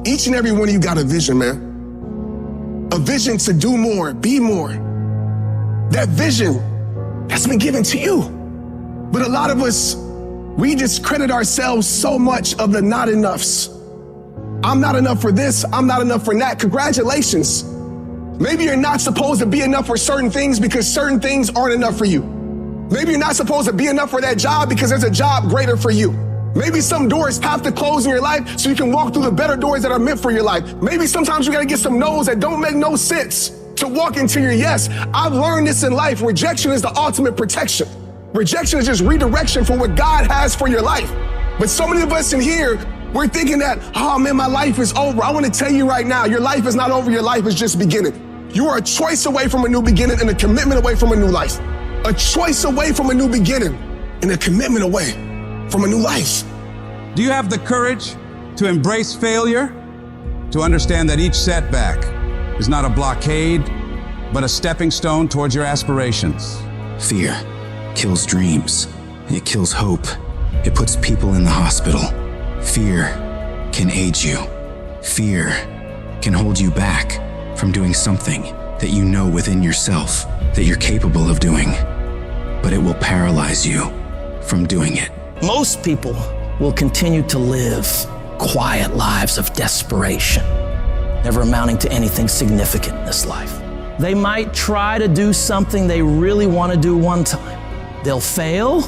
Each and every one of you got a vision, man. A vision to do more, be more. That vision has been given to you. But a lot of us, we discredit ourselves so much of the not enoughs. I'm not enough for this, I'm not enough for that. Congratulations. Maybe you're not supposed to be enough for certain things because certain things aren't enough for you. Maybe you're not supposed to be enough for that job because there's a job greater for you. Maybe some doors have to close in your life so you can walk through the better doors that are meant for your life. Maybe sometimes you gotta get some no's that don't make no sense to walk into your yes. I've learned this in life. Rejection is the ultimate protection. Rejection is just redirection for what God has for your life. But so many of us in here, we're thinking that, oh man, my life is over. I want to tell you right now, your life is not over. Your life is just beginning. You are a choice away from a new beginning and a commitment away from a new life. A choice away from a new beginning and a commitment away from a new life. Do you have the courage to embrace failure? To understand that each setback is not a blockade, but a stepping stone towards your aspirations? Fear kills dreams. It kills hope. It puts people in the hospital. Fear can age you. Fear can hold you back from doing something that you know within yourself that you're capable of doing, but it will paralyze you from doing it. Most people will continue to live quiet lives of desperation, never amounting to anything significant in this life. They might try to do something they really want to do one time. They'll fail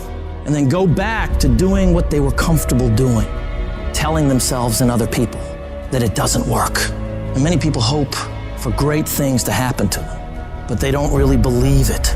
and then go back to doing what they were comfortable doing, telling themselves and other people that it doesn't work. And many people hope for great things to happen to them, but they don't really believe it.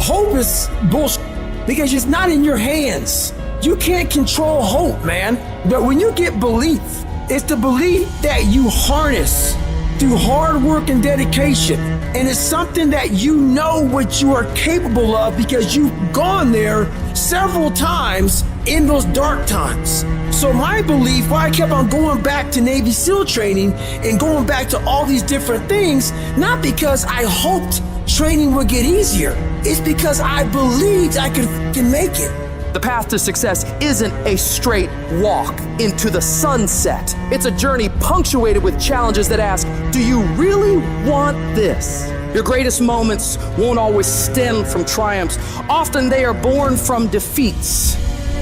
Hope is bullshit because it's not in your hands. You can't control hope, man. But when you get belief, it's the belief that you harness through hard work and dedication. And it's something that you know what you are capable of because you've gone there several times in those dark times. So my belief, why I kept on going back to Navy SEAL training and going back to all these different things, not because I hoped training would get easier. It's because I believed I can make it. The path to success isn't a straight walk into the sunset. It's a journey punctuated with challenges that ask, do you really want this? Your greatest moments won't always stem from triumphs. Often they are born from defeats.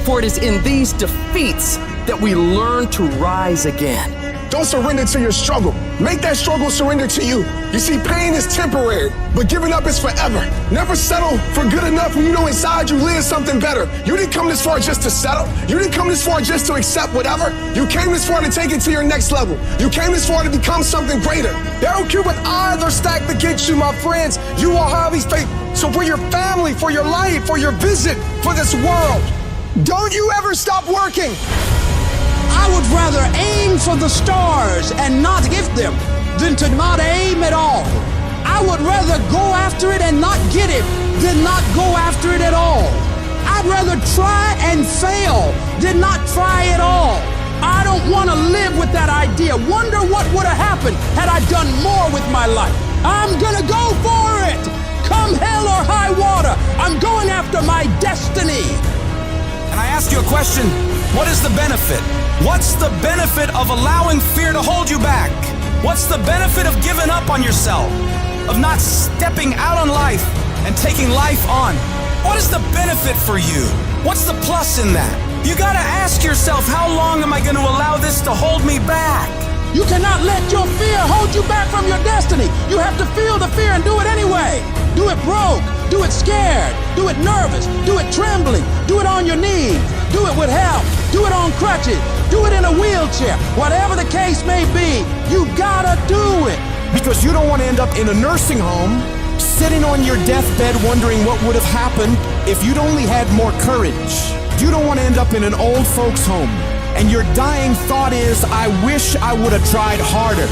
For it is in these defeats that we learn to rise again. Don't surrender to your struggle. Make that struggle surrender to you. You see, pain is temporary, but giving up is forever. Never settle for good enough when you know inside you live something better. You didn't come this far just to settle. You didn't come this far just to accept whatever. You came this far to take it to your next level. You came this far to become something greater. They don't care what odds are stacked against you, my friends. You will have these faith. So for your family, for your life, for your visit, for this world, don't you ever stop working. I would rather aim for the stars and not hit them than to not aim at all. I would rather go after it and not get it than not go after it at all. I'd rather try and fail than not try at all. I don't want to live with that idea. Wonder what would have happened had I done more with my life. I'm gonna go for it. Come hell or high water, I'm going after my destiny. And I ask you a question, what is the benefit? What's the benefit of allowing fear to hold you back? What's the benefit of giving up on yourself? Of not stepping out on life and taking life on? What is the benefit for you? What's the plus in that? You gotta ask yourself, how long am I gonna allow this to hold me back? You cannot let your fear hold you back from your destiny. You have to feel the fear and do it anyway. Do it broke, do it scared, do it nervous, do it trembling, do it on your knees, do it with help, do it on crutches, do it in a wheelchair. Whatever the case may be, you gotta do it. Because you don't want to end up in a nursing home, sitting on your deathbed wondering what would have happened if you'd only had more courage. You don't want to end up in an old folks home, and your dying thought is, I wish I would have tried harder.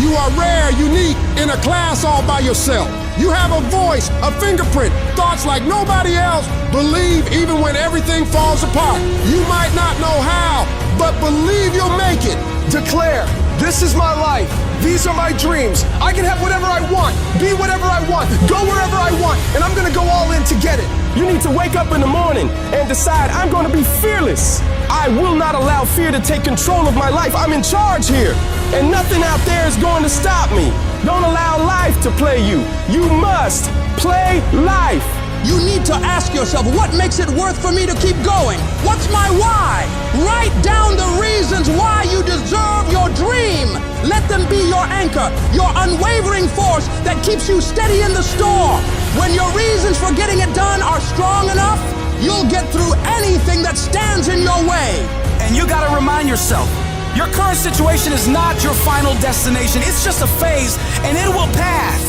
You are rare, unique, in a class all by yourself. You have a voice, a fingerprint, thoughts like nobody else. Believe even when everything falls apart. You might not know how, but believe you'll make it. Declare, this is my life. These are my dreams. I can have whatever I want, be whatever I want, go wherever I want, and I'm gonna go all in to get it. You need to wake up in the morning and decide, I'm going to be fearless. I will not allow fear to take control of my life. I'm in charge here, and nothing out there is going to stop me. Don't allow life to play you. You must play life. You need to ask yourself, what makes it worth for me to keep going? What's my why? Write down the reasons why you deserve your dream. Let them be your anchor, your unwavering force that keeps you steady in the storm. When your reasons for getting it done are strong enough, you'll get through anything that stands in your way. And you gotta remind yourself, your current situation is not your final destination. It's just a phase, and it will pass.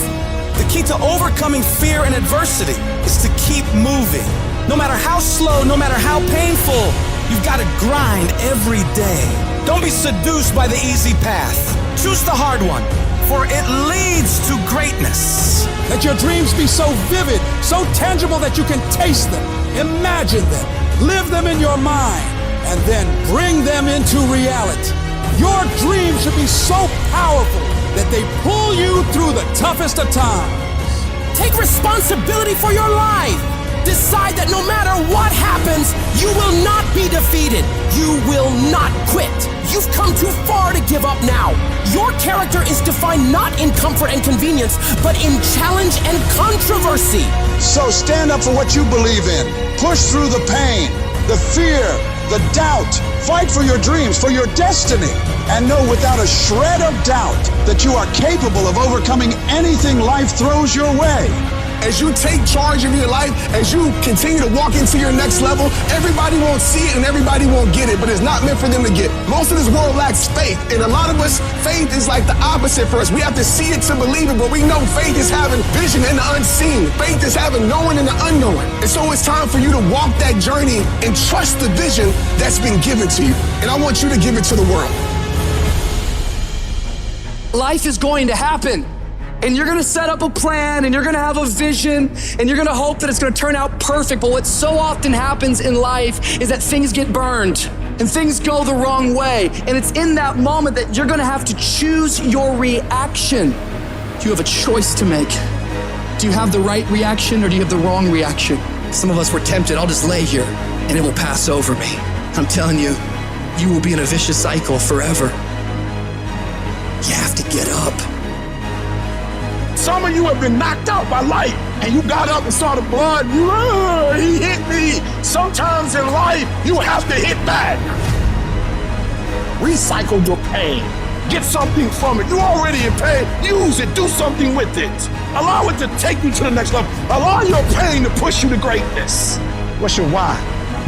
The key to overcoming fear and adversity is to keep moving. No matter how slow, no matter how painful, you've got to grind every day. Don't be seduced by the easy path. Choose the hard one, for it leads to greatness. Let your dreams be so vivid, so tangible that you can taste them, imagine them, live them in your mind, and then bring them into reality. Your dreams should be so powerful that they pull you through the toughest of times. Take responsibility for your life. Decide that no matter what happens, you will not be defeated. You will not quit. You've come too far to give up now. Your character is defined not in comfort and convenience, but in challenge and controversy. So stand up for what you believe in. Push through the pain, the fear, the doubt. Fight for your dreams, for your destiny. And know without a shred of doubt that you are capable of overcoming anything life throws your way. As you take charge of your life, as you continue to walk into your next level, everybody won't see it and everybody won't get it, but it's not meant for them to get. Most of this world lacks faith, and a lot of us, faith is like the opposite for us. We have to see it to believe it, but we know faith is having vision in the unseen. Faith is having knowing in the unknown. And so it's time for you to walk that journey and trust the vision that's been given to you. And I want you to give it to the world. Life is going to happen. And you're gonna set up a plan, and you're gonna have a vision, and you're gonna hope that it's gonna turn out perfect. But what so often happens in life is that things get burned and things go the wrong way. And it's in that moment that you're gonna have to choose your reaction. You have a choice to make. Do you have the right reaction or do you have the wrong reaction? Some of us were tempted, I'll just lay here and it will pass over me. I'm telling you, you will be in a vicious cycle forever. You have to get up. Some of you have been knocked out by life, and you got up and saw the blood. He hit me. Sometimes in life, you have to hit back. Recycle your pain. Get something from it. You already in pain. Use it. Do something with it. Allow it to take you to the next level. Allow your pain to push you to greatness. What's your why?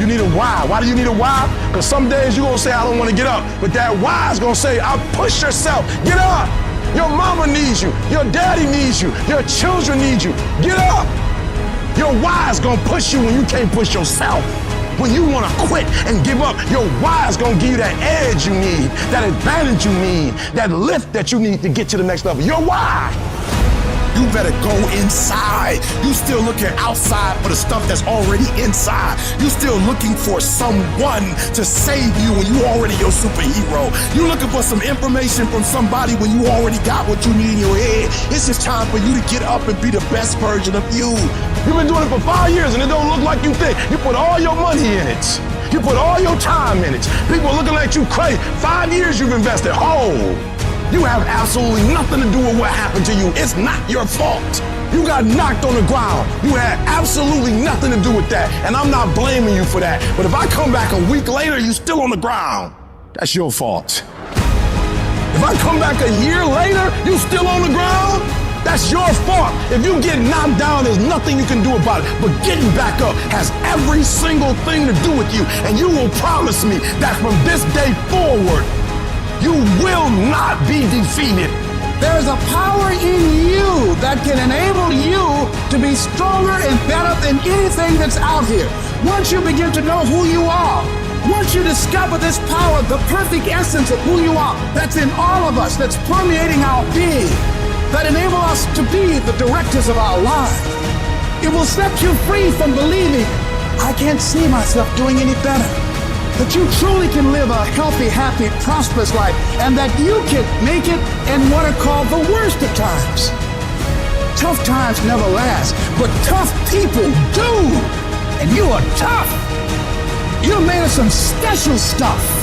You need a why. Why do you need a why? Because some days you're going to say, I don't want to get up. But that why is going to say, I'll push yourself. Get up. Your mama needs you. Your daddy needs you. Your children need you. Get up. Your why is gonna push you when you can't push yourself. When you wanna quit and give up, your why is gonna give you that edge you need, that advantage you need, that lift that you need to get to the next level. Your why. You better go inside. You still looking outside for the stuff that's already inside. You still looking for someone to save you when you already your superhero. You looking for some information from somebody when you already got what you need in your head. It's just time for you to get up and be the best version of you. You've been doing it for 5 years and it don't look like you think. You put all your money in it. You put all your time in it. People are looking at you crazy. 5 years you've invested. You have absolutely nothing to do with what happened to you. It's not your fault. You got knocked on the ground. You had absolutely nothing to do with that. And I'm not blaming you for that. But if I come back a week later, you're still on the ground. That's your fault. If I come back a year later, you still on the ground, that's your fault. If you get knocked down, there's nothing you can do about it. But getting back up has every single thing to do with you. And you will promise me that from this day forward, you will not be defeated. There's a power in you that can enable you to be stronger and better than anything that's out here. Once you begin to know who you are, once you discover this power, the perfect essence of who you are, that's in all of us, that's permeating our being, that enable us to be the directors of our lives, it will set you free from believing, I can't see myself doing any better. That you truly can live a healthy, happy, prosperous life, and that you can make it in what are called the worst of times. Tough times never last, but tough people do. and you are tough. You're made of some special stuff.